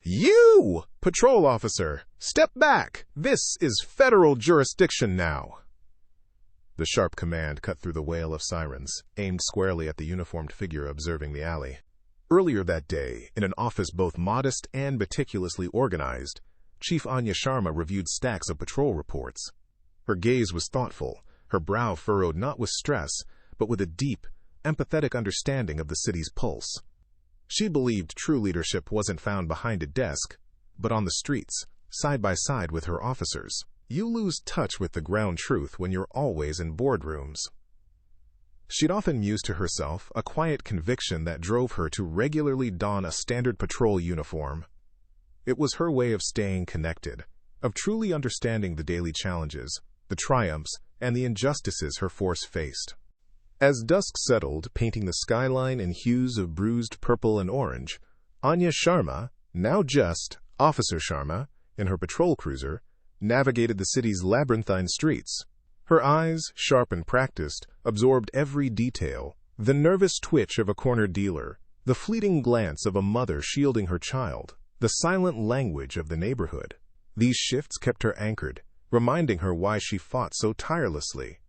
You, patrol officer, step back. This is federal jurisdiction now. The sharp command cut through the wail of sirens, aimed squarely at the uniformed figure observing the alley. Earlier that day, in an office both modest and meticulously organized, Chief Anya Sharma reviewed stacks of patrol reports. Her gaze was thoughtful, her brow furrowed not with stress, but with a deep, empathetic understanding of the city's pulse. She believed true leadership wasn't found behind a desk, but on the streets, side by side with her officers. You lose touch with the ground truth when you're always in boardrooms. She'd often mused to herself a quiet conviction that drove her to regularly don a standard patrol uniform. It was her way of staying connected, of truly understanding the daily challenges, the triumphs, and the injustices her force faced. As dusk settled, painting the skyline in hues of bruised purple and orange, Anya Sharma, now just Officer Sharma, in her patrol cruiser, navigated the city's labyrinthine streets. Her eyes, sharp and practiced, absorbed every detail: the nervous twitch of a corner dealer, the fleeting glance of a mother shielding her child, the silent language of the neighborhood. These shifts kept her anchored, reminding her why she fought so tirelessly.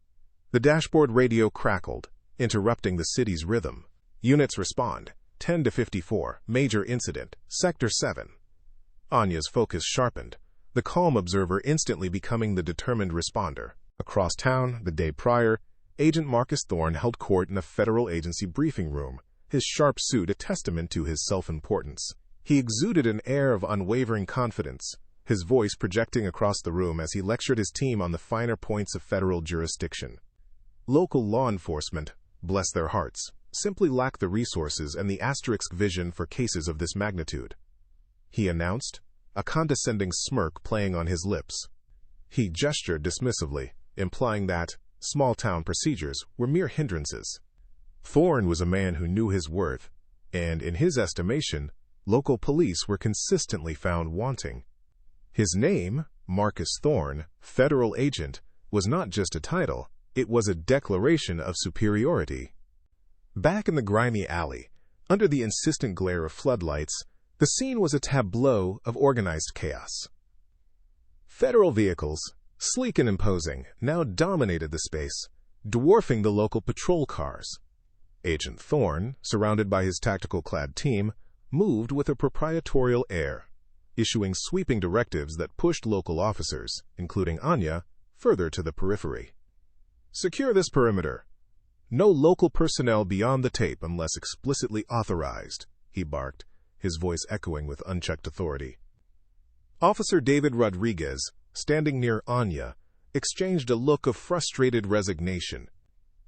The dashboard radio crackled, interrupting the city's rhythm. Units respond. 10 to 54. Major incident. Sector 7. Anya's focus sharpened, the calm observer instantly becoming the determined responder. Across town, the day prior, Agent Marcus Thorne held court in a federal agency briefing room, his sharp suit a testament to his self-importance. He exuded an air of unwavering confidence, his voice projecting across the room as he lectured his team on the finer points of federal jurisdiction. Local law enforcement, bless their hearts, simply lack the resources and the asterisk vision for cases of this magnitude, he announced, a condescending smirk playing on his lips. He gestured dismissively, implying that small-town procedures were mere hindrances. Thorne was a man who knew his worth, and in his estimation, local police were consistently found wanting. His name, Marcus Thorne, federal agent, was not just a title, it was a declaration of superiority. Back in the grimy alley, under the insistent glare of floodlights, the scene was a tableau of organized chaos. Federal vehicles, sleek and imposing, now dominated the space, dwarfing the local patrol cars. Agent Thorne, surrounded by his tactical-clad team, moved with a proprietorial air, issuing sweeping directives that pushed local officers, including Anya, further to the periphery. Secure this perimeter. No local personnel beyond the tape unless explicitly authorized, he barked, his voice echoing with unchecked authority. Officer David Rodriguez, standing near Anya, exchanged a look of frustrated resignation.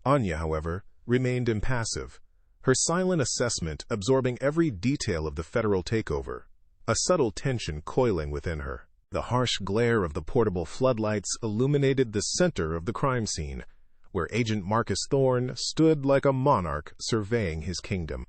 Anya, however, remained impassive, her silent assessment absorbing every detail of the federal takeover, a subtle tension coiling within her. The harsh glare of the portable floodlights illuminated the center of the crime scene, where Agent Marcus Thorne stood like a monarch surveying his kingdom.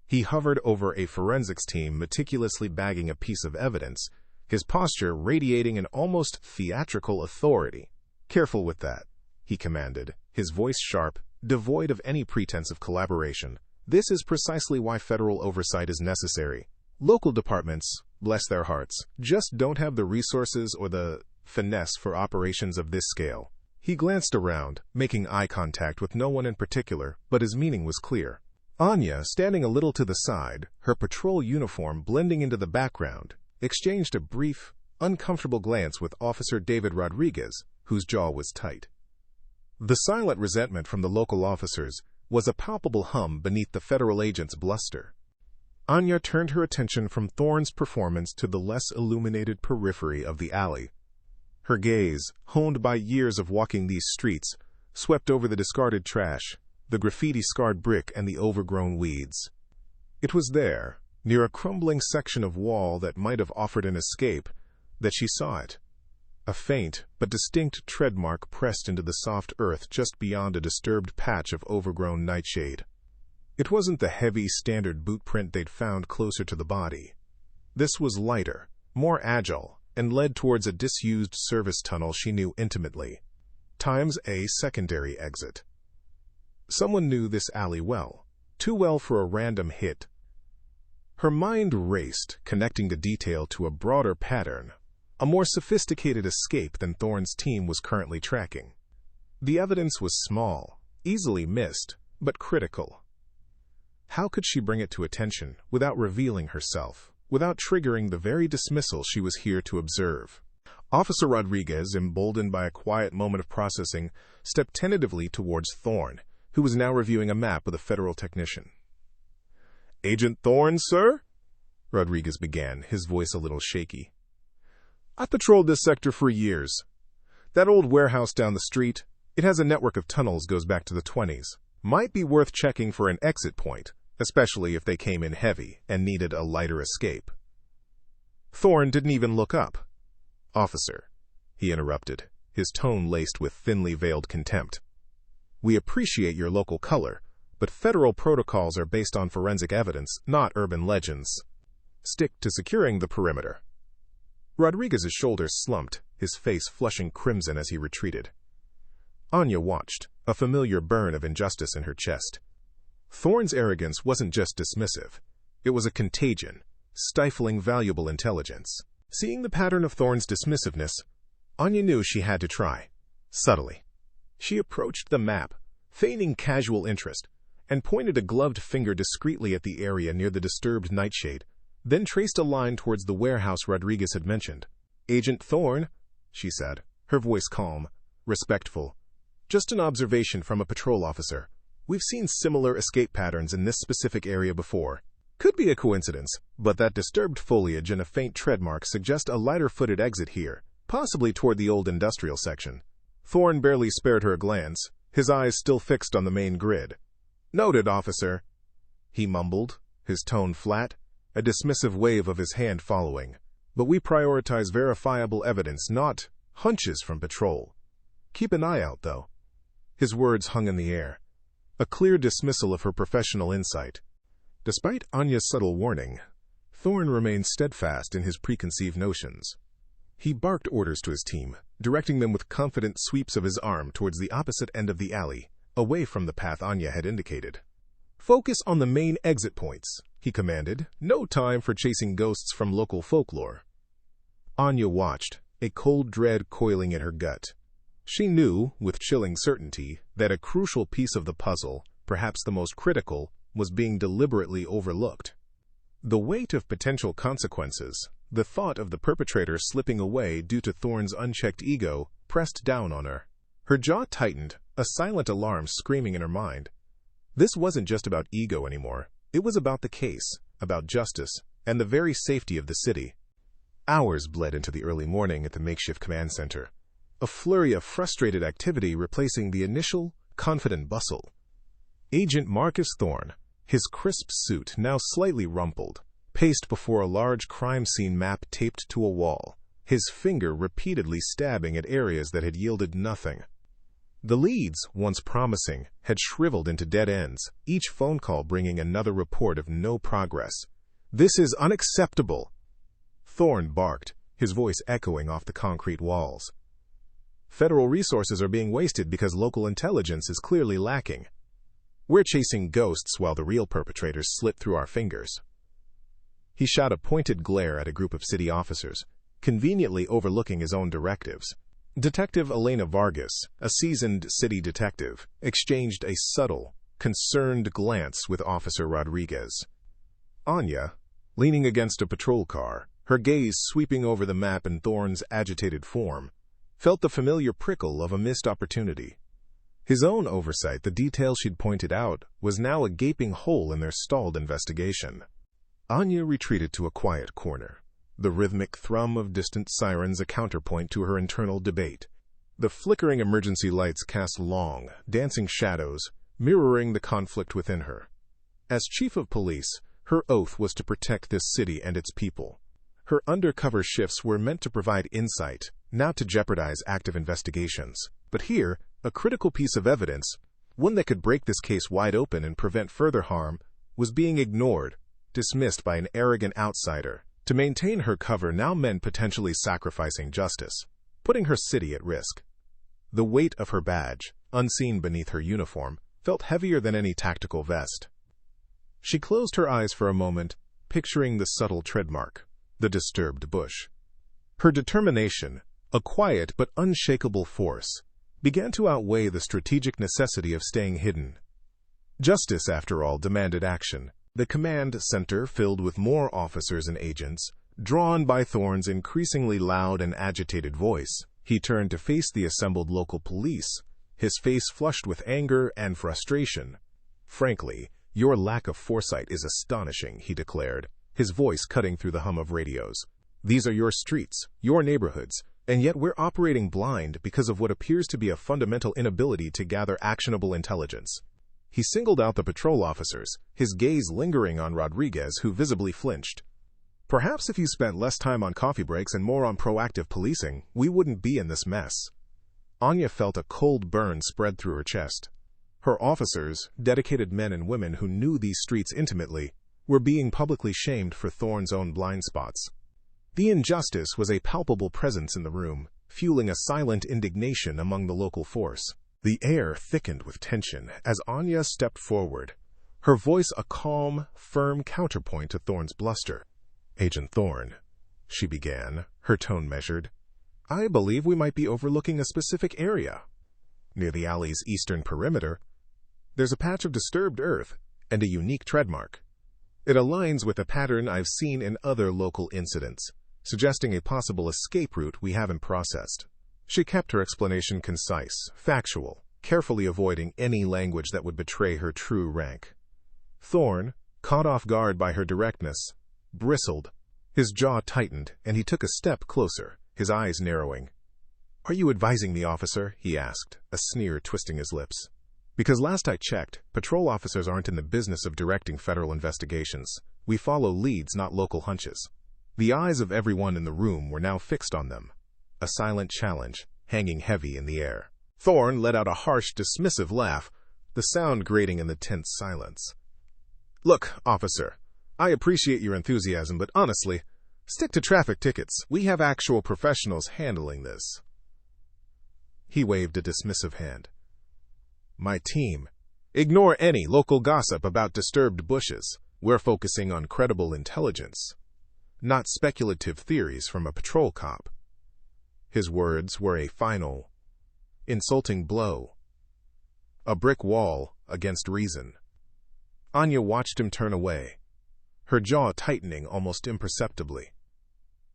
He hovered over a forensics team meticulously bagging a piece of evidence, his posture radiating an almost theatrical authority. "Careful with that," he commanded, his voice sharp, devoid of any pretense of collaboration. "This is precisely why federal oversight is necessary. Local departments, bless their hearts, just don't have the resources or the finesse for operations of this scale." He glanced around, making eye contact with no one in particular, but his meaning was clear. Anya, standing a little to the side, her patrol uniform blending into the background, exchanged a brief, uncomfortable glance with Officer David Rodriguez, whose jaw was tight. The silent resentment from the local officers was a palpable hum beneath the federal agent's bluster. Anya turned her attention from Thorne's performance to the less illuminated periphery of the alley. Her gaze, honed by years of walking these streets, swept over the discarded trash, the graffiti-scarred brick, and the overgrown weeds. It was there, near a crumbling section of wall that might have offered an escape, that she saw it. A faint but distinct tread mark pressed into the soft earth just beyond a disturbed patch of overgrown nightshade. It wasn't the heavy, standard boot print they'd found closer to the body. This was lighter, more agile, and led towards a disused service tunnel she knew intimately, times a secondary exit. Someone knew this alley well, too well for a random hit. Her mind raced, connecting the detail to a broader pattern, a more sophisticated escape than Thorne's team was currently tracking. The evidence was small, easily missed, but critical. How could she bring it to attention without revealing herself, without triggering the very dismissal she was here to observe? Officer Rodriguez, emboldened by a quiet moment of processing, stepped tentatively towards Thorne, who was now reviewing a map with a federal technician. "Agent Thorne, sir?" Rodriguez began, his voice a little shaky. "I patrolled this sector for years. That old warehouse down the street, it has a network of tunnels goes back to the 20s. Might be worth checking for an exit point, especially if they came in heavy and needed a lighter escape." Thorne didn't even look up. "Officer," he interrupted, his tone laced with thinly veiled contempt. "We appreciate your local color, but federal protocols are based on forensic evidence, not urban legends. Stick to securing the perimeter." Rodriguez's shoulders slumped, his face flushing crimson as he retreated. Anya watched, a familiar burn of injustice in her chest. Thorne's arrogance wasn't just dismissive. It was a contagion, stifling valuable intelligence. Seeing the pattern of Thorne's dismissiveness, Anya knew she had to try. Subtly, she approached the map, feigning casual interest, and pointed a gloved finger discreetly at the area near the disturbed nightshade, then traced a line towards the warehouse Rodriguez had mentioned. "Agent Thorne," she said, her voice calm, respectful. "Just an observation from a patrol officer. We've seen similar escape patterns in this specific area before. Could be a coincidence, but that disturbed foliage and a faint tread mark suggest a lighter-footed exit here, possibly toward the old industrial section." Thorne barely spared her a glance, his eyes still fixed on the main grid. "Noted, officer," he mumbled, his tone flat, a dismissive wave of his hand following. "But we prioritize verifiable evidence, not hunches from patrol. Keep an eye out, though." His words hung in the air, a clear dismissal of her professional insight. Despite Anya's subtle warning, Thorne remained steadfast in his preconceived notions. He barked orders to his team, directing them with confident sweeps of his arm towards the opposite end of the alley, away from the path Anya had indicated. "Focus on the main exit points," he commanded. "No time for chasing ghosts from local folklore." Anya watched, a cold dread coiling in her gut. She knew, with chilling certainty, that a crucial piece of the puzzle, perhaps the most critical, was being deliberately overlooked. The weight of potential consequences, the thought of the perpetrator slipping away due to Thorne's unchecked ego, pressed down on her. Her jaw tightened, a silent alarm screaming in her mind. This wasn't just about ego anymore. It was about the case, about justice, and the very safety of the city. Hours bled into the early morning at the makeshift command center, a flurry of frustrated activity replacing the initial, confident bustle. Agent Marcus Thorne, his crisp suit now slightly rumpled, paced before a large crime scene map taped to a wall, his finger repeatedly stabbing at areas that had yielded nothing. The leads, once promising, had shriveled into dead ends, each phone call bringing another report of no progress. "This is unacceptable," Thorne barked, his voice echoing off the concrete walls. "Federal resources are being wasted because local intelligence is clearly lacking. We're chasing ghosts while the real perpetrators slip through our fingers." He shot a pointed glare at a group of city officers, conveniently overlooking his own directives. Detective Elena Vargas, a seasoned city detective, exchanged a subtle, concerned glance with Officer Rodriguez. Anya, leaning against a patrol car, her gaze sweeping over the map in Thorne's agitated form, felt the familiar prickle of a missed opportunity. His own oversight, the detail she'd pointed out, was now a gaping hole in their stalled investigation. Anya retreated to a quiet corner, the rhythmic thrum of distant sirens a counterpoint to her internal debate. The flickering emergency lights cast long, dancing shadows, mirroring the conflict within her. As chief of police, her oath was to protect this city and its people. Her undercover shifts were meant to provide insight, not to jeopardize active investigations. But here, a critical piece of evidence, one that could break this case wide open and prevent further harm, was being ignored, dismissed by an arrogant outsider. To maintain her cover now meant potentially sacrificing justice, putting her city at risk. The weight of her badge, unseen beneath her uniform, felt heavier than any tactical vest. She closed her eyes for a moment, picturing the subtle treadmark, the disturbed bush. Her determination, a quiet but unshakable force, began to outweigh the strategic necessity of staying hidden. Justice, after all, demanded action. The command center filled with more officers and agents, drawn by Thorne's increasingly loud and agitated voice. He turned to face the assembled local police, his face flushed with anger and frustration. "Frankly, your lack of foresight is astonishing," he declared, his voice cutting through the hum of radios. "These are your streets, your neighborhoods, and yet we're operating blind because of what appears to be a fundamental inability to gather actionable intelligence." He singled out the patrol officers, his gaze lingering on Rodriguez, who visibly flinched. "Perhaps if you spent less time on coffee breaks and more on proactive policing, we wouldn't be in this mess." Anya felt a cold burn spread through her chest. Her officers, dedicated men and women who knew these streets intimately, were being publicly shamed for Thorne's own blind spots. The injustice was a palpable presence in the room, fueling a silent indignation among the local force. The air thickened with tension as Anya stepped forward, her voice a calm, firm counterpoint to Thorne's bluster. "Agent Thorne," she began, her tone measured, "I believe we might be overlooking a specific area. Near the alley's eastern perimeter, there's a patch of disturbed earth and a unique treadmark. It aligns with a pattern I've seen in other local incidents, suggesting a possible escape route we haven't processed." She kept her explanation concise, factual, carefully avoiding any language that would betray her true rank. Thorne, caught off guard by her directness, bristled. His jaw tightened, and he took a step closer, his eyes narrowing. "Are you advising me, officer?" he asked, a sneer twisting his lips. "Because last I checked, patrol officers aren't in the business of directing federal investigations. We follow leads, not local hunches." The eyes of everyone in the room were now fixed on them, a silent challenge, hanging heavy in the air. Thorne let out a harsh, dismissive laugh, the sound grating in the tense silence. "Look, officer, I appreciate your enthusiasm, but honestly, stick to traffic tickets. We have actual professionals handling this." He waved a dismissive hand. "My team. Ignore any local gossip about disturbed bushes. We're focusing on credible intelligence, not speculative theories from a patrol cop." His words were a final, insulting blow, a brick wall against reason. Anya watched him turn away, her jaw tightening almost imperceptibly.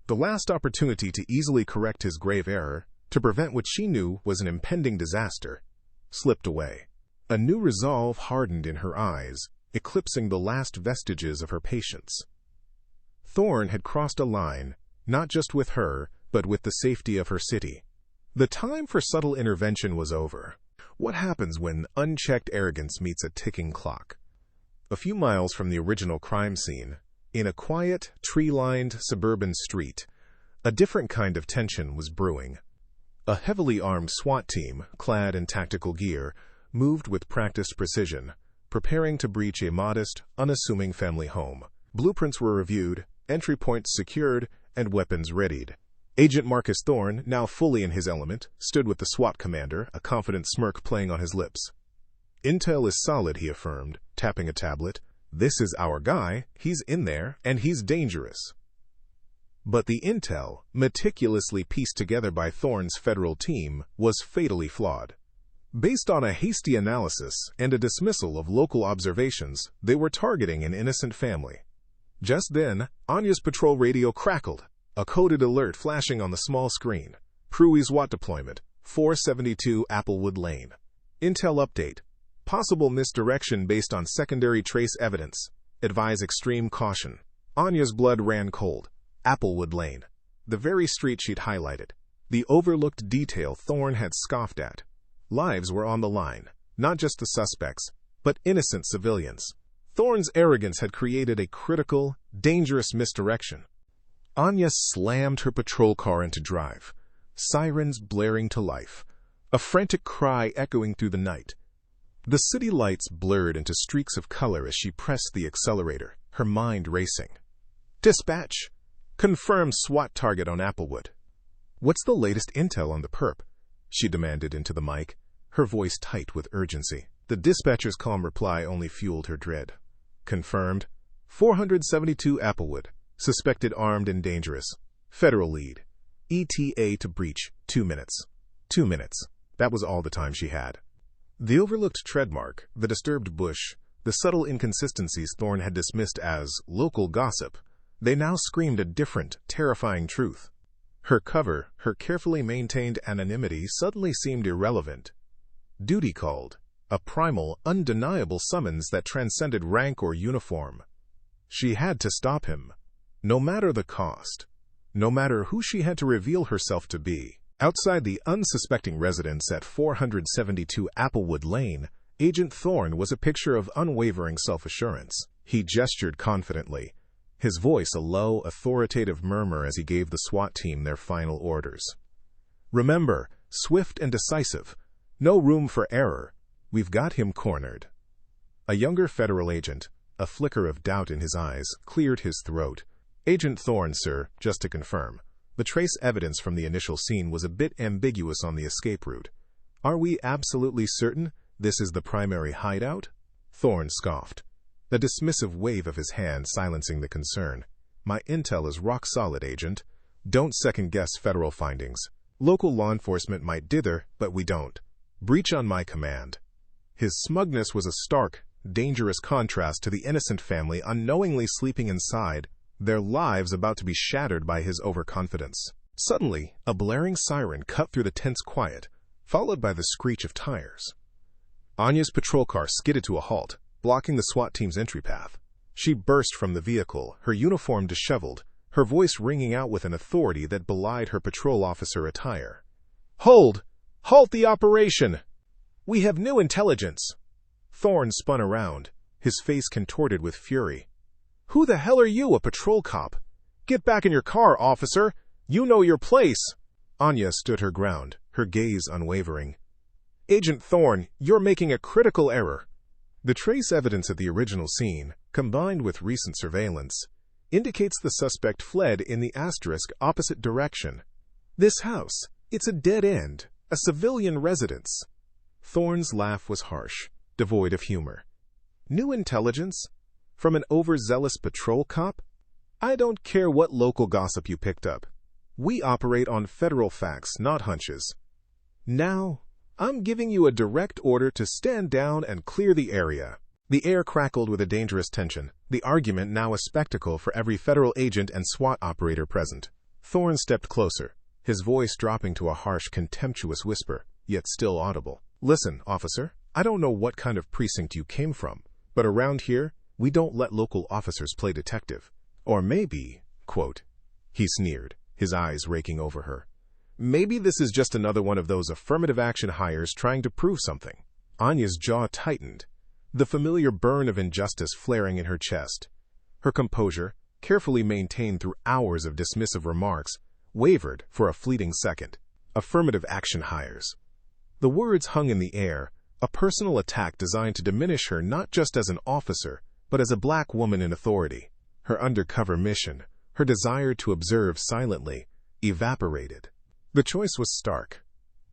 The last opportunity to easily correct his grave error, to prevent what she knew was an impending disaster, slipped away. A new resolve hardened in her eyes, eclipsing the last vestiges of her patience. Thorne had crossed a line, not just with her, but with the safety of her city. The time for subtle intervention was over. What happens when unchecked arrogance meets a ticking clock? A few miles from the original crime scene, in a quiet, tree-lined suburban street, a different kind of tension was brewing. A heavily armed SWAT team, clad in tactical gear, moved with practiced precision, preparing to breach a modest, unassuming family home. Blueprints were reviewed, entry points secured, and weapons readied. Agent Marcus Thorne, now fully in his element, stood with the SWAT commander, a confident smirk playing on his lips. "Intel is solid," he affirmed, tapping a tablet. "This is our guy, he's in there, and he's dangerous." But the intel, meticulously pieced together by Thorne's federal team, was fatally flawed. Based on a hasty analysis and a dismissal of local observations, they were targeting an innocent family. Just then, Anya's patrol radio crackled, a coded alert flashing on the small screen. "Prui's SWAT deployment, 472 Applewood Lane. Intel update. Possible misdirection based on secondary trace evidence. Advise extreme caution." Anya's blood ran cold. Applewood Lane. The very street she'd highlighted. The overlooked detail Thorne had scoffed at. Lives were on the line, not just the suspects, but innocent civilians. Thorne's arrogance had created a critical, dangerous misdirection. Anya slammed her patrol car into drive, sirens blaring to life, a frantic cry echoing through the night. The city lights blurred into streaks of color as she pressed the accelerator, her mind racing. "Dispatch! Confirm SWAT target on Applewood." "What's the latest intel on the perp?" she demanded into the mic, her voice tight with urgency. The dispatcher's calm reply only fueled her dread. "Confirmed. 472 Applewood. Suspected armed and dangerous. Federal lead. ETA to breach, 2 minutes. 2 minutes. That was all the time she had. The overlooked treadmark, the disturbed bush, the subtle inconsistencies Thorne had dismissed as local gossip, they now screamed a different, terrifying truth. Her cover, her carefully maintained anonymity suddenly seemed irrelevant. Duty called, a primal, undeniable summons that transcended rank or uniform. She had to stop him, no matter the cost, no matter who she had to reveal herself to be. Outside the unsuspecting residence at 472 Applewood Lane, Agent Thorne was a picture of unwavering self-assurance. He gestured confidently, his voice a low, authoritative murmur as he gave the SWAT team their final orders. Remember, swift and decisive. No room for error. We've got him cornered. A younger federal agent, a flicker of doubt in his eyes, cleared his throat. Agent Thorne, sir, just to confirm. The trace evidence from the initial scene was a bit ambiguous on the escape route. Are we absolutely certain this is the primary hideout? Thorne scoffed, the dismissive wave of his hand silencing the concern. My intel is rock solid, Agent. Don't second-guess federal findings. Local law enforcement might dither, but we don't. Breach on my command. His smugness was a stark, dangerous contrast to the innocent family unknowingly sleeping inside, their lives about to be shattered by his overconfidence. Suddenly, a blaring siren cut through the tense quiet, followed by the screech of tires. Anya's patrol car skidded to a halt, blocking the SWAT team's entry path. She burst from the vehicle, her uniform disheveled, her voice ringing out with an authority that belied her patrol officer attire. Hold! Halt the operation! We have new intelligence! Thorne spun around, his face contorted with fury. Who the hell are you, a patrol cop? Get back in your car, officer! You know your place! Anya stood her ground, her gaze unwavering. Agent Thorne, you're making a critical error. The trace evidence at the original scene, combined with recent surveillance, indicates the suspect fled in the asterisk opposite direction. This house, it's a dead end, a civilian residence. Thorne's laugh was harsh, devoid of humor. New intelligence? From an overzealous patrol cop? I don't care what local gossip you picked up. We operate on federal facts, not hunches. Now, I'm giving you a direct order to stand down and clear the area. The air crackled with a dangerous tension, the argument now a spectacle for every federal agent and SWAT operator present. Thorne stepped closer, his voice dropping to a harsh, contemptuous whisper, yet still audible. Listen, officer, I don't know what kind of precinct you came from, but around here, we don't let local officers play detective. Or maybe, quote, he sneered, his eyes raking over her. Maybe this is just another one of those affirmative action hires trying to prove something. Anya's jaw tightened, the familiar burn of injustice flaring in her chest. Her composure, carefully maintained through hours of dismissive remarks, wavered for a fleeting second. Affirmative action hires. The words hung in the air, a personal attack designed to diminish her not just as an officer, but as a black woman in authority. Her undercover mission, her desire to observe silently, evaporated. The choice was stark.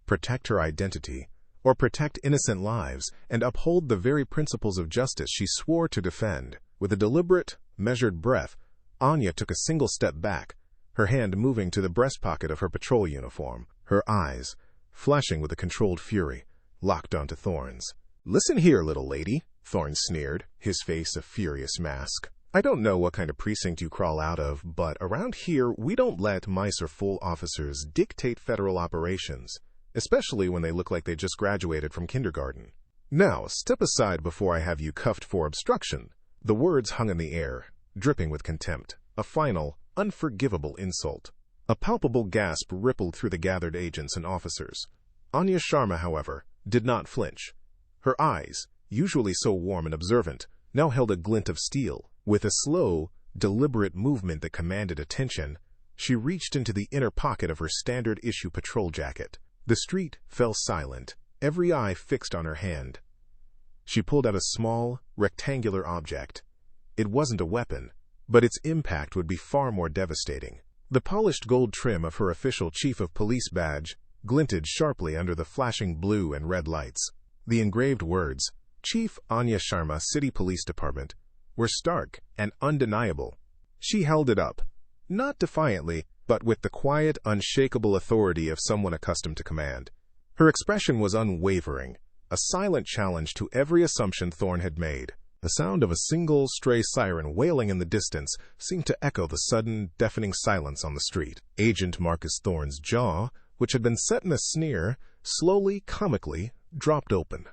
Protect her identity, or protect innocent lives and uphold the very principles of justice she swore to defend. With a deliberate, measured breath, Anya took a single step back, her hand moving to the breast pocket of her patrol uniform, her eyes, flashing with a controlled fury, locked onto Thorne's. Listen here, little lady, Thorne sneered, his face a furious mask. I don't know what kind of precinct you crawl out of, but around here we don't let mice or fool officers dictate federal operations, especially when they look like they just graduated from kindergarten. Now, step aside before I have you cuffed for obstruction. The words hung in the air, dripping with contempt, a final, unforgivable insult. A palpable gasp rippled through the gathered agents and officers. Anya Sharma, however, did not flinch. Her eyes, usually so warm and observant, now held a glint of steel. With a slow, deliberate movement that commanded attention, she reached into the inner pocket of her standard-issue patrol jacket. The street fell silent, every eye fixed on her hand. She pulled out a small, rectangular object. It wasn't a weapon, but its impact would be far more devastating. The polished gold trim of her official Chief of Police badge glinted sharply under the flashing blue and red lights. The engraved words, Chief Anya Sharma, City Police Department, were stark and undeniable. She held it up, not defiantly, but with the quiet, unshakable authority of someone accustomed to command. Her expression was unwavering, a silent challenge to every assumption Thorne had made. The sound of a single, stray siren wailing in the distance seemed to echo the sudden, deafening silence on the street. Agent Marcus Thorne's jaw, which had been set in a sneer, slowly, comically, dropped open.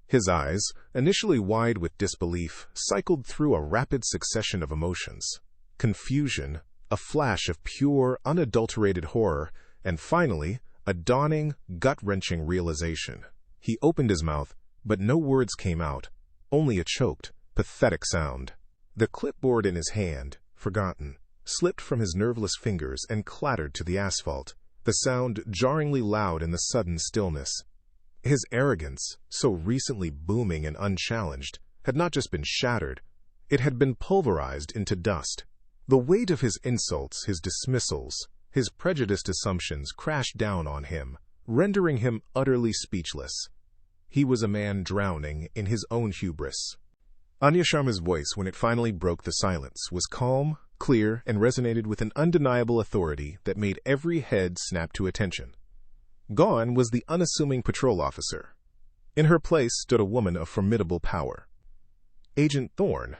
His eyes, initially wide with disbelief, cycled through a rapid succession of emotions. Confusion, a flash of pure, unadulterated horror, and finally, a dawning, gut-wrenching realization. He opened his mouth, but no words came out, only a choked, pathetic sound. The clipboard in his hand, forgotten, slipped from his nerveless fingers and clattered to the asphalt, the sound jarringly loud in the sudden stillness. His arrogance, so recently booming and unchallenged, had not just been shattered, it had been pulverized into dust. The weight of his insults, his dismissals, his prejudiced assumptions crashed down on him, rendering him utterly speechless. He was a man drowning in his own hubris. Anya Sharma's voice, when it finally broke the silence, was calm, clear, and resonated with an undeniable authority that made every head snap to attention. Gone was the unassuming patrol officer. In her place stood a woman of formidable power. "Agent Thorne,"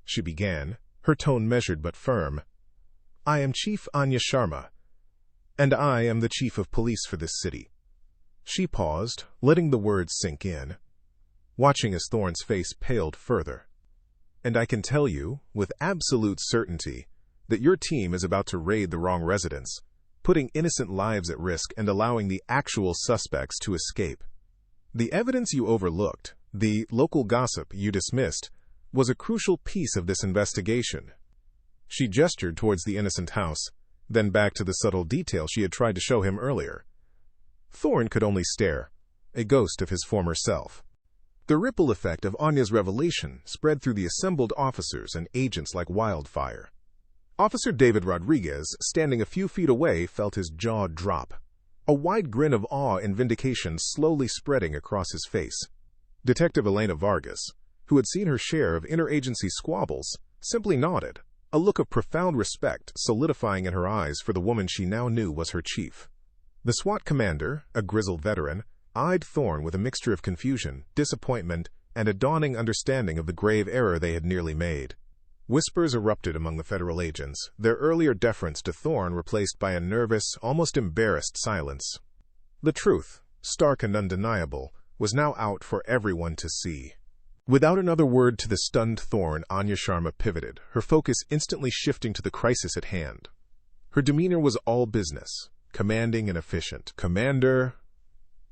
she began, her tone measured but firm. "I am Chief Anya Sharma, and I am the chief of police for this city." She paused, letting the words sink in, watching as Thorne's face paled further. "And I can tell you, with absolute certainty, that your team is about to raid the wrong residence, putting innocent lives at risk and allowing the actual suspects to escape. The evidence you overlooked, the local gossip you dismissed, was a crucial piece of this investigation." She gestured towards the innocent house, then back to the subtle detail she had tried to show him earlier. Thorne could only stare, a ghost of his former self. The ripple effect of Anya's revelation spread through the assembled officers and agents like wildfire. Officer David Rodriguez, standing a few feet away, felt his jaw drop, a wide grin of awe and vindication slowly spreading across his face. Detective Elena Vargas, who had seen her share of interagency squabbles, simply nodded, a look of profound respect solidifying in her eyes for the woman she now knew was her chief. The SWAT commander, a grizzled veteran, eyed Thorne with a mixture of confusion, disappointment, and a dawning understanding of the grave error they had nearly made. Whispers erupted among the federal agents, their earlier deference to Thorne replaced by a nervous, almost embarrassed silence. The truth, stark and undeniable, was now out for everyone to see. Without another word to the stunned Thorne, Anya Sharma pivoted, her focus instantly shifting to the crisis at hand. Her demeanor was all business, commanding and efficient. "Commander,"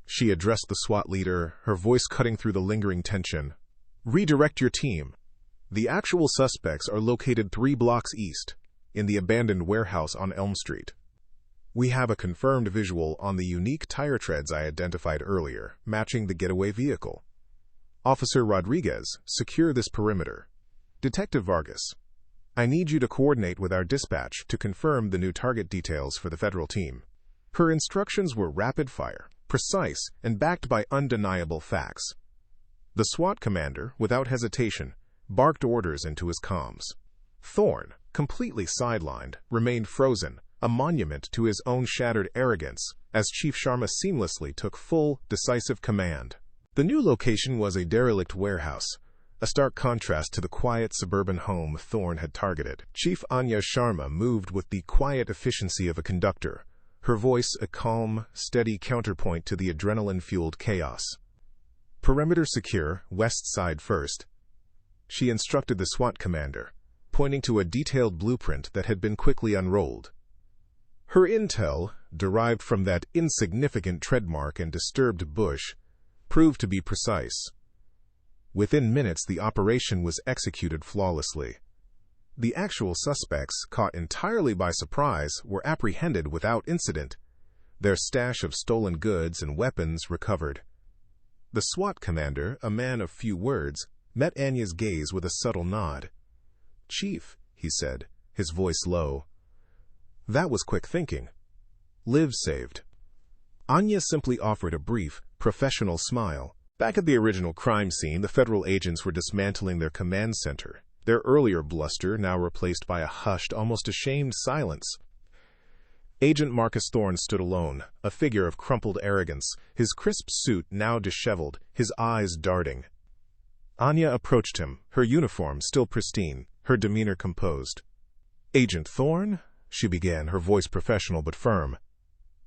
she addressed the SWAT leader, her voice cutting through the lingering tension. "Redirect your team. The actual suspects are located 3 blocks east, in the abandoned warehouse on Elm Street. We have a confirmed visual on the unique tire treads I identified earlier, matching the getaway vehicle. Officer Rodriguez, secure this perimeter. Detective Vargas, I need you to coordinate with our dispatch to confirm the new target details for the federal team." Her instructions were rapid-fire, precise, and backed by undeniable facts. The SWAT commander, without hesitation, barked orders into his comms. Thorne, completely sidelined, remained frozen, a monument to his own shattered arrogance, as Chief Sharma seamlessly took full, decisive command. The new location was a derelict warehouse, a stark contrast to the quiet suburban home Thorne had targeted. Chief Anya Sharma moved with the quiet efficiency of a conductor, her voice a calm, steady counterpoint to the adrenaline-fueled chaos. "Perimeter secure, west side first," she instructed the SWAT commander, pointing to a detailed blueprint that had been quickly unrolled. Her intel, derived from that insignificant treadmark and disturbed bush, proved to be precise. Within minutes, the operation was executed flawlessly. The actual suspects, caught entirely by surprise, were apprehended without incident, their stash of stolen goods and weapons recovered. The SWAT commander, a man of few words, met Anya's gaze with a subtle nod. "Chief," he said, his voice low. "That was quick thinking. Lives saved." Anya simply offered a brief, professional smile, Back at the original crime scene, the federal agents were dismantling their command center, their earlier bluster now replaced by a hushed, almost ashamed silence. Agent Marcus Thorne stood alone, a figure of crumpled arrogance, his crisp suit now disheveled, his eyes darting. Anya approached him, her uniform still pristine, her demeanor composed. "Agent Thorne," she began, her voice professional but firm.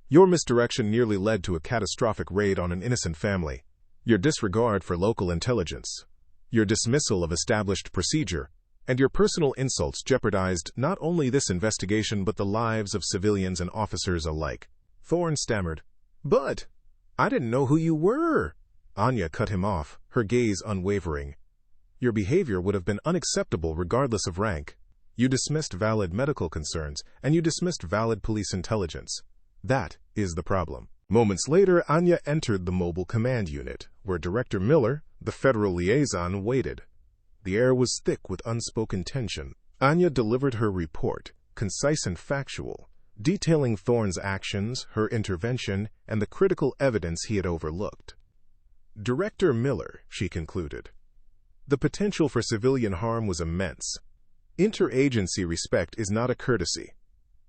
"Your misdirection nearly led to a catastrophic raid on an innocent family. Your disregard for local intelligence, your dismissal of established procedure, and your personal insults jeopardized not only this investigation but the lives of civilians and officers alike." Thorne stammered. "But I didn't know who you were." Anya cut him off, her gaze unwavering. "Your behavior would have been unacceptable regardless of rank. You dismissed valid medical concerns, and you dismissed valid police intelligence. That is the problem." Moments later, Anya entered the mobile command unit, where Director Miller, the federal liaison, waited. The air was thick with unspoken tension. Anya delivered her report, concise and factual, detailing Thorne's actions, her intervention, and the critical evidence he had overlooked. "Director Miller," she concluded, "the potential for civilian harm was immense. Interagency respect is not a courtesy.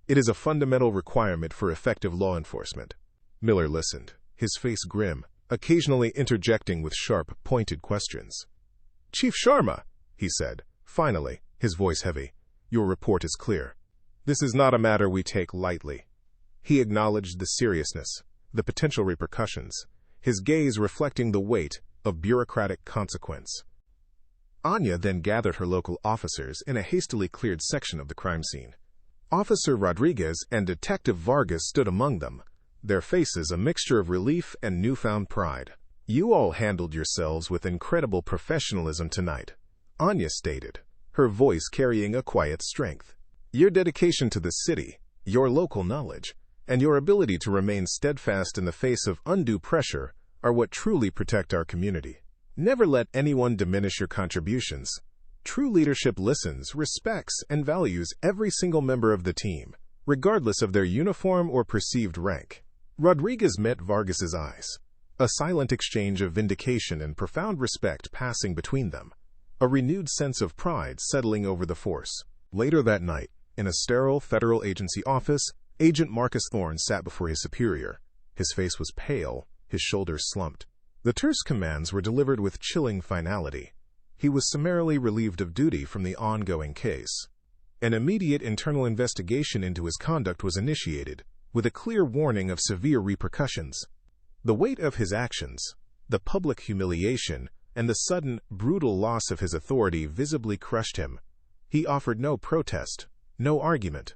It is a fundamental requirement for effective law enforcement." Miller listened, his face grim, occasionally interjecting with sharp, pointed questions. "Chief Sharma," he said, finally, his voice heavy, "your report is clear. This is not a matter we take lightly." He acknowledged the seriousness, the potential repercussions, his gaze reflecting the weight of bureaucratic consequence. Anya then gathered her local officers in a hastily cleared section of the crime scene. Officer Rodriguez and Detective Vargas stood among them, their faces a mixture of relief and newfound pride. "You all handled yourselves with incredible professionalism tonight," Anya stated, her voice carrying a quiet strength. "Your dedication to the city, your local knowledge, and your ability to remain steadfast in the face of undue pressure are what truly protect our community. Never let anyone diminish your contributions. True leadership listens, respects, and values every single member of the team, regardless of their uniform or perceived rank." Rodriguez met Vargas's eyes, a silent exchange of vindication and profound respect passing between them, a renewed sense of pride settling over the force. Later that night, in a sterile federal agency office, Agent Marcus Thorne sat before his superior. His face was pale, his shoulders slumped. The terse commands were delivered with chilling finality. He was summarily relieved of duty from the ongoing case. An immediate internal investigation into his conduct was initiated, with a clear warning of severe repercussions. The weight of his actions, the public humiliation, and the sudden, brutal loss of his authority visibly crushed him. He offered no protest, no argument.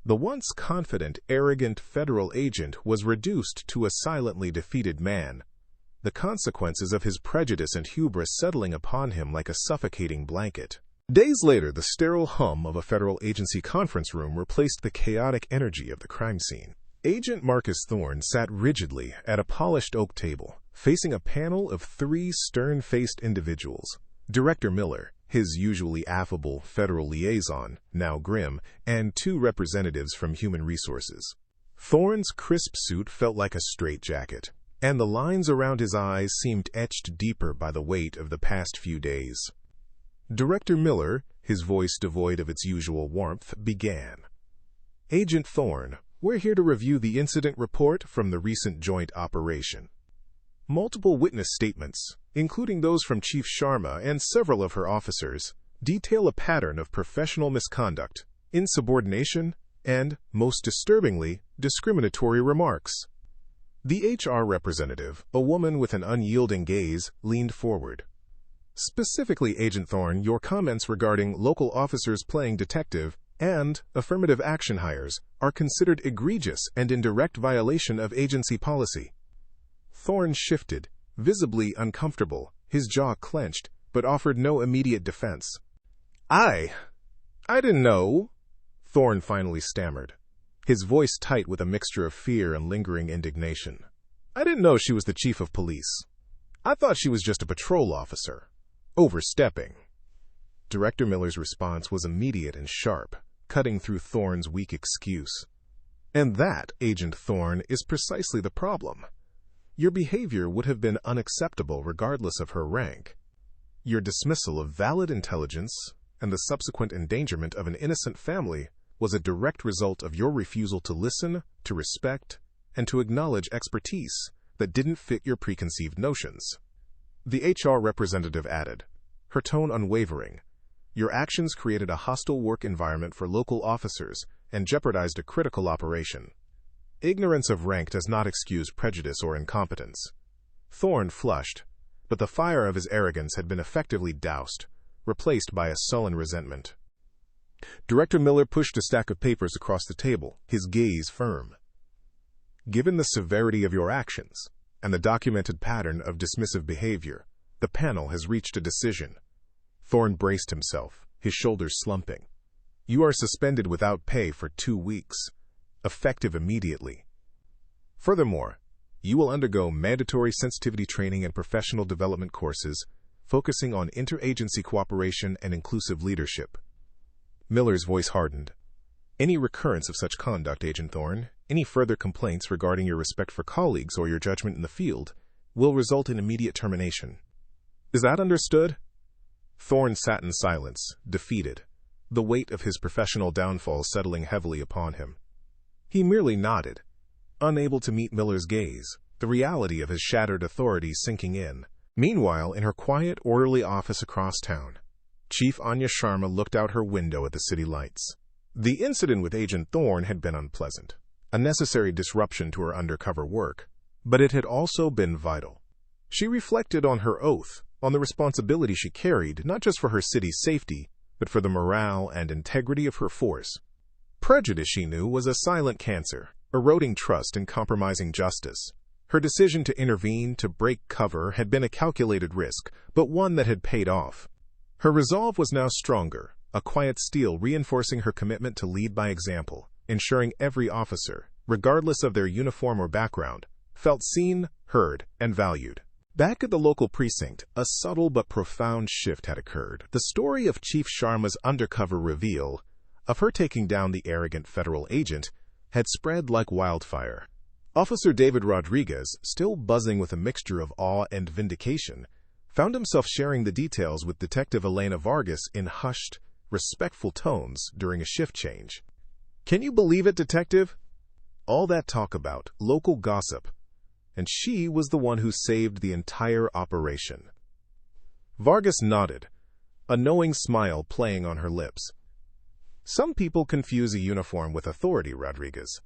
The once confident, arrogant federal agent was reduced to a silently defeated man, the consequences of his prejudice and hubris settling upon him like a suffocating blanket. Days later, the sterile hum of a federal agency conference room replaced the chaotic energy of the crime scene. Agent Marcus Thorne sat rigidly at a polished oak table, facing a panel of three stern-faced individuals. Director Miller, his usually affable federal liaison, now grim, and two representatives from Human Resources. Thorne's crisp suit felt like a straitjacket, and the lines around his eyes seemed etched deeper by the weight of the past few days. Director Miller, his voice devoid of its usual warmth, began. "Agent Thorne, we're here to review the incident report from the recent joint operation. Multiple witness statements, including those from Chief Sharma and several of her officers, detail a pattern of professional misconduct, insubordination, and, most disturbingly, discriminatory remarks." The HR representative, a woman with an unyielding gaze, leaned forward. "Specifically, Agent Thorne, your comments regarding local officers playing detective and affirmative action hires are considered egregious and in direct violation of agency policy." Thorne shifted, visibly uncomfortable, his jaw clenched, but offered no immediate defense. I didn't know," Thorne finally stammered, his voice tight with a mixture of fear and lingering indignation. "I didn't know she was the chief of police. I thought she was just a patrol officer. Overstepping." Director Miller's response was immediate and sharp, cutting through Thorne's weak excuse. "And that, Agent Thorne, is precisely the problem. Your behavior would have been unacceptable regardless of her rank. Your dismissal of valid intelligence and the subsequent endangerment of an innocent family was a direct result of your refusal to listen, to respect, and to acknowledge expertise that didn't fit your preconceived notions. The HR representative added, her tone unwavering. Your actions created a hostile work environment for local officers and jeopardized a critical operation. Ignorance of rank does not excuse prejudice or incompetence. Thorne flushed, but the fire of his arrogance had been effectively doused, replaced by a sullen resentment. Director Miller pushed a stack of papers across the table, his gaze firm. Given the severity of your actions and the documented pattern of dismissive behavior, the panel has reached a decision. Thorne braced himself, his shoulders slumping. You are suspended without pay for 2 weeks, effective immediately. Furthermore, you will undergo mandatory sensitivity training and professional development courses focusing on interagency cooperation and inclusive leadership. Miller's voice hardened. Any recurrence of such conduct, Agent Thorne, any further complaints regarding your respect for colleagues or your judgment in the field, will result in immediate termination. Is that understood? Thorne sat in silence, defeated, the weight of his professional downfall settling heavily upon him. He merely nodded, unable to meet Miller's gaze, the reality of his shattered authority sinking in. Meanwhile, in her quiet, orderly office across town, Chief Anya Sharma looked out her window at the city lights. The incident with Agent Thorne had been unpleasant, a necessary disruption to her undercover work, but it had also been vital. She reflected on her oath, on the responsibility she carried not just for her city's safety, but for the morale and integrity of her force. Prejudice, she knew, was a silent cancer, eroding trust and compromising justice. Her decision to intervene, to break cover, had been a calculated risk, but one that had paid off. Her resolve was now stronger, a quiet steel reinforcing her commitment to lead by example, ensuring every officer, regardless of their uniform or background, felt seen, heard, and valued. Back at the local precinct, a subtle but profound shift had occurred. The story of Chief Sharma's undercover reveal, of her taking down the arrogant federal agent, had spread like wildfire. Officer David Rodriguez, still buzzing with a mixture of awe and vindication, found himself sharing the details with Detective Elena Vargas in hushed, respectful tones during a shift change. Can you believe it, Detective? All that talk about local gossip, and she was the one who saved the entire operation. Vargas nodded, a knowing smile playing on her lips. Some people confuse a uniform with authority, Rodriguez.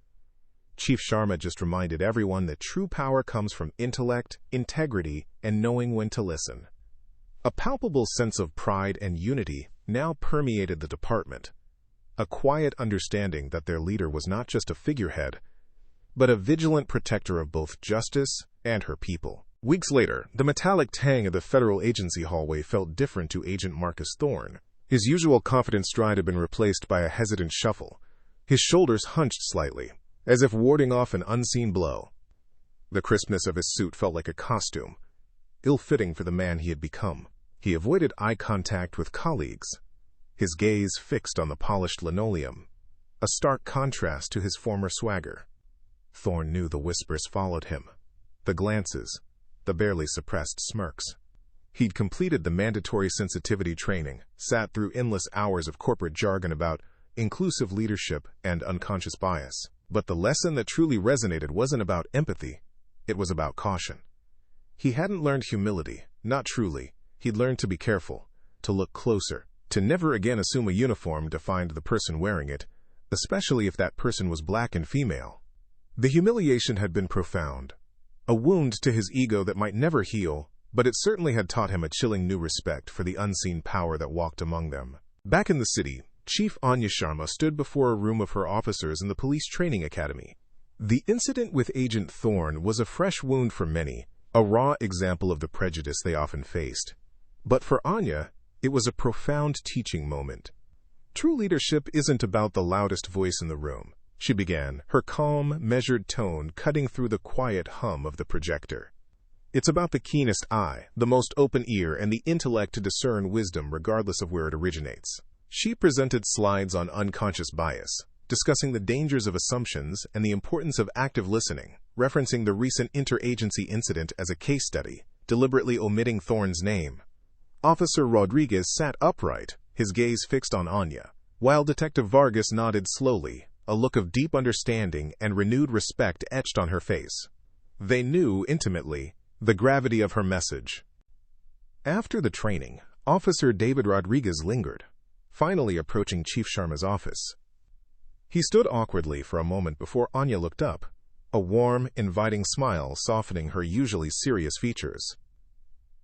Chief Sharma just reminded everyone that true power comes from intellect, integrity, and knowing when to listen. A palpable sense of pride and unity now permeated the department, a quiet understanding that their leader was not just a figurehead, but a vigilant protector of both justice and her people. Weeks later, the metallic tang of the federal agency hallway felt different to Agent Marcus Thorne. His usual confident stride had been replaced by a hesitant shuffle, his shoulders hunched slightly, as if warding off an unseen blow. The crispness of his suit felt like a costume, ill-fitting for the man he had become. He avoided eye contact with colleagues, his gaze fixed on the polished linoleum, a stark contrast to his former swagger. Thorne knew the whispers followed him, the glances, the barely suppressed smirks. He'd completed the mandatory sensitivity training, sat through endless hours of corporate jargon about inclusive leadership and unconscious bias. But the lesson that truly resonated wasn't about empathy, it was about caution. He hadn't learned humility, not truly. He'd learned to be careful, to look closer, to never again assume a uniform defined the person wearing it, especially if that person was black and female. The humiliation had been profound, a wound to his ego that might never heal, but it certainly had taught him a chilling new respect for the unseen power that walked among them. Back in the city, Chief Anya Sharma stood before a room of her officers in the police training academy. The incident with Agent Thorne was a fresh wound for many, a raw example of the prejudice they often faced. But for Anya, it was a profound teaching moment. True leadership isn't about the loudest voice in the room, she began, her calm, measured tone cutting through the quiet hum of the projector. It's about the keenest eye, the most open ear, and the intellect to discern wisdom regardless of where it originates. She presented slides on unconscious bias, discussing the dangers of assumptions and the importance of active listening, referencing the recent interagency incident as a case study, deliberately omitting Thorne's name. Officer Rodriguez sat upright, his gaze fixed on Anya, while Detective Vargas nodded slowly, a look of deep understanding and renewed respect etched on her face. They knew, intimately, the gravity of her message. After the training, Officer David Rodriguez lingered, finally approaching Chief Sharma's office. He stood awkwardly for a moment before Anya looked up, a warm, inviting smile softening her usually serious features.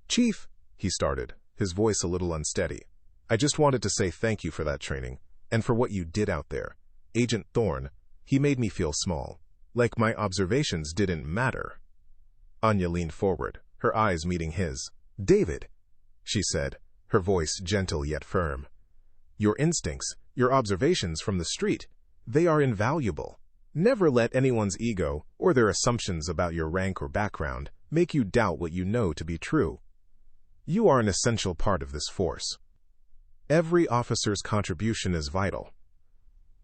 "Chief," he started, his voice a little unsteady, "I just wanted to say thank you for that training, and for what you did out there. Agent Thorne, he made me feel small, like my observations didn't matter." Anya leaned forward, her eyes meeting his. "David," she said, her voice gentle yet firm. "Your instincts, your observations from the street, they are invaluable. Never let anyone's ego or their assumptions about your rank or background make you doubt what you know to be true. You are an essential part of this force. Every officer's contribution is vital."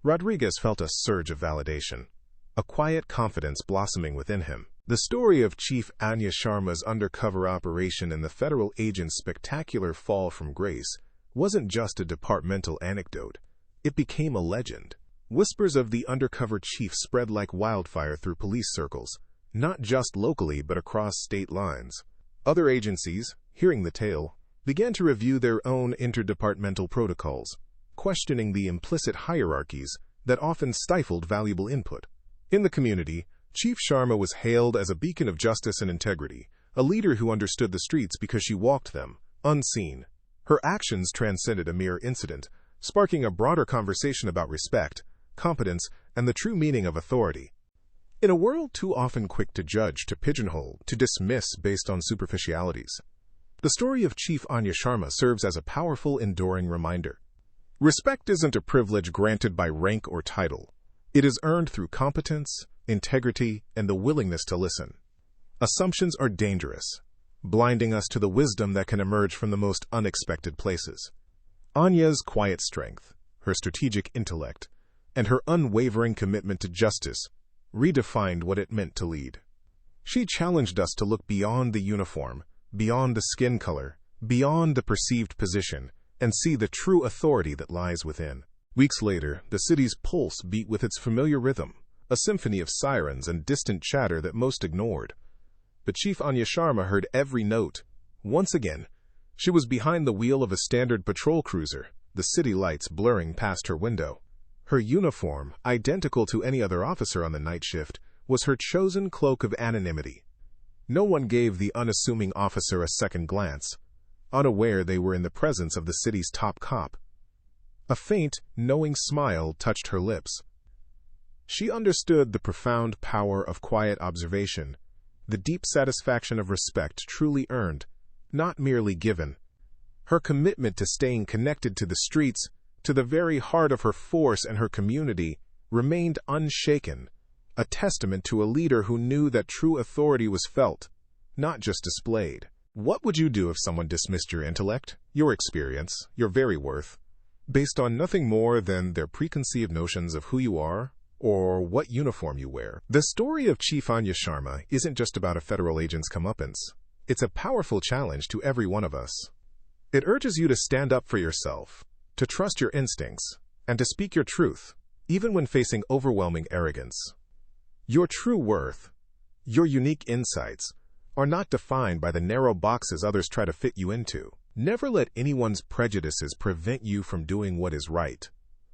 Rodriguez felt a surge of validation, a quiet confidence blossoming within him. The story of Chief Anya Sharma's undercover operation and the federal agent's spectacular fall from grace wasn't just a departmental anecdote. It became a legend. Whispers of the undercover chief spread like wildfire through police circles, not just locally but across state lines. Other agencies, hearing the tale, began to review their own interdepartmental protocols, questioning the implicit hierarchies that often stifled valuable input. In the community, Chief Sharma was hailed as a beacon of justice and integrity, a leader who understood the streets because she walked them, unseen. Her actions transcended a mere incident, sparking a broader conversation about respect, competence, and the true meaning of authority. In a world too often quick to judge, to pigeonhole, to dismiss based on superficialities, the story of Chief Anya Sharma serves as a powerful, enduring reminder. Respect isn't a privilege granted by rank or title. It is earned through competence, integrity, and the willingness to listen. Assumptions are dangerous, blinding us to the wisdom that can emerge from the most unexpected places. Anya's quiet strength, her strategic intellect, and her unwavering commitment to justice redefined what it meant to lead. She challenged us to look beyond the uniform, beyond the skin color, beyond the perceived position, and see the true authority that lies within. Weeks later, the city's pulse beat with its familiar rhythm, a symphony of sirens and distant chatter that most ignored. But Chief Anya Sharma heard every note. Once again, she was behind the wheel of a standard patrol cruiser, the city lights blurring past her window. Her uniform, identical to any other officer on the night shift, was her chosen cloak of anonymity. No one gave the unassuming officer a second glance, unaware they were in the presence of the city's top cop. A faint, knowing smile touched her lips. She understood the profound power of quiet observation, the deep satisfaction of respect truly earned, not merely given. Her commitment to staying connected to the streets, to the very heart of her force and her community, remained unshaken, a testament to a leader who knew that true authority was felt, not just displayed. What would you do if someone dismissed your intellect, your experience, your very worth, based on nothing more than their preconceived notions of who you are or what uniform you wear? The story of Chief Anya Sharma isn't just about a federal agent's comeuppance. It's a powerful challenge to every one of us. It urges you to stand up for yourself, to trust your instincts, and to speak your truth, even when facing overwhelming arrogance. Your true worth, your unique insights, are not defined by the narrow boxes others try to fit you into. Never let anyone's prejudices prevent you from doing what is right,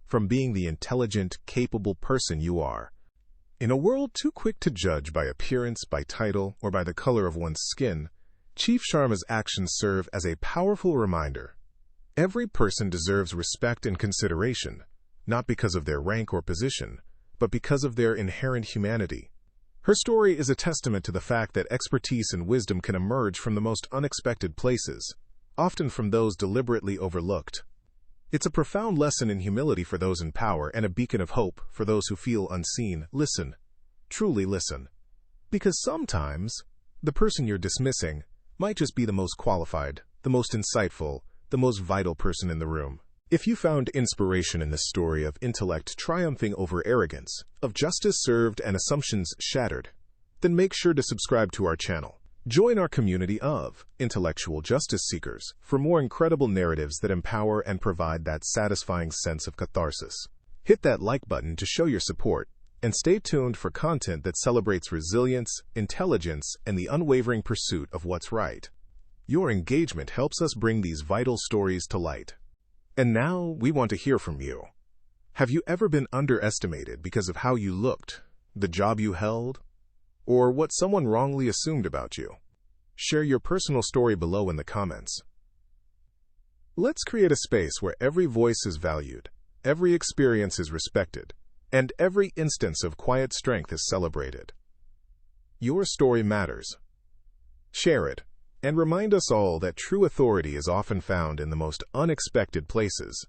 from being the intelligent, capable person you are. In a world too quick to judge by appearance, by title, or by the color of one's skin, Chief Sharma's actions serve as a powerful reminder. Every person deserves respect and consideration, not because of their rank or position, but because of their inherent humanity. Her story is a testament to the fact that expertise and wisdom can emerge from the most unexpected places, often from those deliberately overlooked. It's a profound lesson in humility for those in power and a beacon of hope for those who feel unseen. Listen. Truly listen. Because sometimes, the person you're dismissing might just be the most qualified, the most insightful, the most vital person in the room. If you found inspiration in this story of intellect triumphing over arrogance, of justice served and assumptions shattered, then make sure to subscribe to our channel. Join our community of intellectual justice seekers for more incredible narratives that empower and provide that satisfying sense of catharsis. Hit that like button to show your support, and stay tuned for content that celebrates resilience, intelligence, and the unwavering pursuit of what's right. Your engagement helps us bring these vital stories to light. And now we want to hear from you. Have you ever been underestimated because of how you looked, the job you held, or what someone wrongly assumed about you? Share your personal story below in the comments. Let's create a space where every voice is valued, every experience is respected, and every instance of quiet strength is celebrated. Your story matters. Share it, and remind us all that true authority is often found in the most unexpected places.